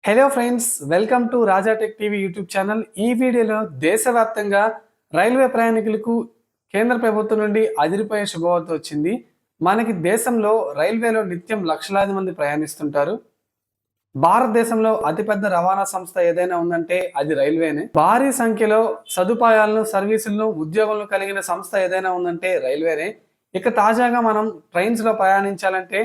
Hello friends, welcome to Raja tech TV YouTube channel. ఈ వీడియోలో దేశవ్యాప్తంగా రైల్వే ప్రయాణికులకు కేంద్ర ప్రభుత్వం నుండి అదిరిపోయే శుభవార్త వచ్చింది. మనకి దేశంలో రైల్వేలో నిత్యం లక్షలాది మంది ప్రయాణిస్తుంటారు. భారతదేశంలో అతిపెద్ద రవాణా సంస్థ ఏదైనా ఉందంటే అది రైల్వేనే. భారీ సంఖ్యలో సదుపాయాలను, సర్వీసులను, ఉద్యోగులను కలిగిన సంస్థ ఏదైనా ఉందంటే రైల్వేనే. ఇక తాజాగా మనం ట్రైన్స్ లో ప్రయాణించాలంటే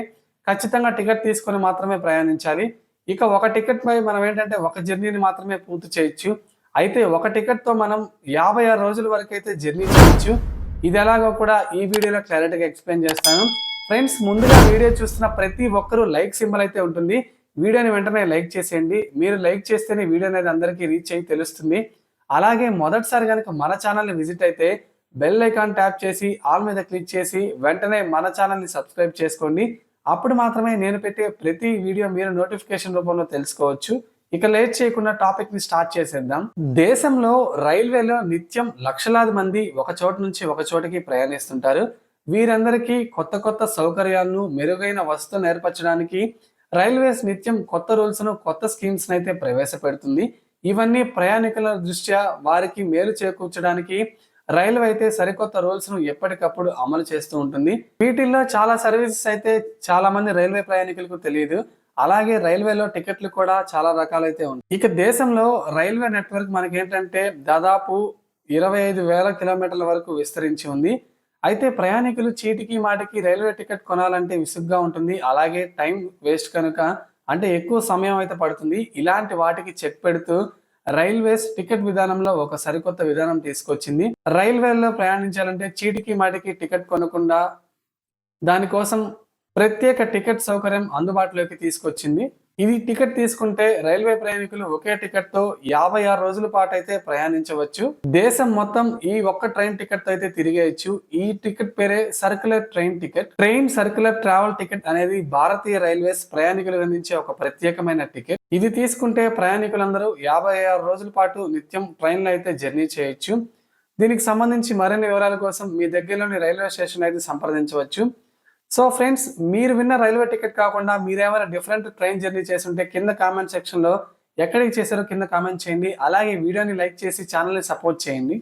ఖచ్చితంగా టికెట్ తీసుకొని మాత్రమే ప్రయాణించాలి. ఇక ఒక టికెట్ పై మనం ఏంటంటే ఒక జర్నీని మాత్రమే పూర్తి చేయొచ్చు. అయితే ఒక టికెట్‌తో మనం 56 రోజుల వరకైతే జర్నీ చేయొచ్చు. ఇది ఎలాగో కూడా ఈ వీడియోలో క్లారిటీగా ఎక్స్‌ప్లెయిన్ చేస్తాను. ఫ్రెండ్స్, ముందుగా వీడియో చూస్తున్న ప్రతి ఒక్కరూ లైక్ సింబల్ అయితే ఉంటుంది. వీడియోని వెంటనే లైక్ చేసేయండి. మీరు లైక్ చేస్తేనే వీడియో అనేది అందరికీ రీచ్ అయ్యి తెలుస్తుంది. అలాగే మొదటిసారి గనుక మన ఛానల్‌ని విజిట్ అయితే బెల్ ఐకాన్ ట్యాప్ చేసి ఆల్ మీద క్లిక్ చేసి వెంటనే మన ఛానల్‌ని సబ్స్క్రైబ్ చేసుకోండి. అప్పుడు మాత్రమే నేను పెట్టే ప్రతి వీడియో మీరు నోటిఫికేషన్ రూపంలో తెలుసుకోవచ్చు. ఇక లేట్ చేయకుండా టాపిక్ ని స్టార్ట్ చేసేద్దాం. దేశంలో రైల్వేలో నిత్యం లక్షలాది మంది ఒక చోటు నుంచి ఒక చోటికి ప్రయాణిస్తుంటారు. వీరందరికీ కొత్త కొత్త సౌకర్యాలను, మెరుగైన వసతులను ఏర్పరచడానికి రైల్వేస్ నిత్యం కొత్త రూల్స్ ను, కొత్త స్కీమ్స్ అయితే ప్రవేశపెడుతుంది. ఇవన్నీ ప్రయాణికుల దృష్ట్యా వారికి మేలు చేకూర్చడానికి రైల్వే అయితే సరికొత్త రూల్స్ ను ఎప్పటికప్పుడు అమలు చేస్తూ ఉంటుంది. వీటిల్లో చాలా సర్వీసెస్ అయితే చాలా మంది రైల్వే ప్రయాణికులకు తెలియదు. అలాగే రైల్వేలో టికెట్లు కూడా చాలా రకాలైతే ఉంటాయి. ఇక దేశంలో రైల్వే నెట్వర్క్ మనకి ఏంటంటే దాదాపు 25,000 కిలోమీటర్ల వరకు విస్తరించి ఉంది. అయితే ప్రయాణికులు చీటికి మాటికి రైల్వే టికెట్ కొనాలంటే విసుగ్గా ఉంటుంది. అలాగే టైం వేస్ట్ కనుక, అంటే ఎక్కువ సమయం అయితే పడుతుంది. ఇలాంటి వాటికి చెక్ పెడుతూ రైల్వేస్ టికెట్ విధానంలో ఒక సరికొత్త విధానం తీసుకొచ్చింది. రైల్వేలో ప్రయాణించాలంటే చీటికి మాటికి టికెట్ కొనకుండా దానికోసం ప్రత్యేక టికెట్ సౌకర్యం అందుబాటులోకి తీసుకొచ్చింది. ఇది టికెట్ తీసుకుంటే రైల్వే ప్రయాణికులు ఒకే టికెట్ తో 56 రోజుల పాటు అయితే ప్రయాణించవచ్చు. దేశం మొత్తం ఈ ఒక్క ట్రైన్ టికెట్ తో అయితే తిరిగేయచ్చు. ఈ టికెట్ పేరే circular train ticket. Train circular travel ticket అనేది భారతీయ రైల్వేస్ ప్రయాణికులకు అందించే ఒక ప్రత్యేకమైన టికెట్. ఇది తీసుకుంటే ప్రయాణికులందరూ 56 రోజుల పాటు నిత్యం ట్రైన్లో అయితే జర్నీ చేయొచ్చు. దీనికి సంబంధించి మరిన్ని వివరాల కోసం మీ దగ్గరలోని రైల్వే స్టేషన్ అయితే సంప్రదించవచ్చు. సో ఫ్రెండ్స్, మీరు విన్న రైల్వే టికెట్ కాకుండా మీరేమైనా డిఫరెంట్ ట్రైన్ జర్నీ చేస్తుంటే కింద కామెంట్ సెక్షన్ లో ఎక్కడికి చేశారో కింద కామెంట్ చేయండి. అలాగే వీడియోని లైక్ చేసి ఛానల్ని సపోర్ట్ చేయండి.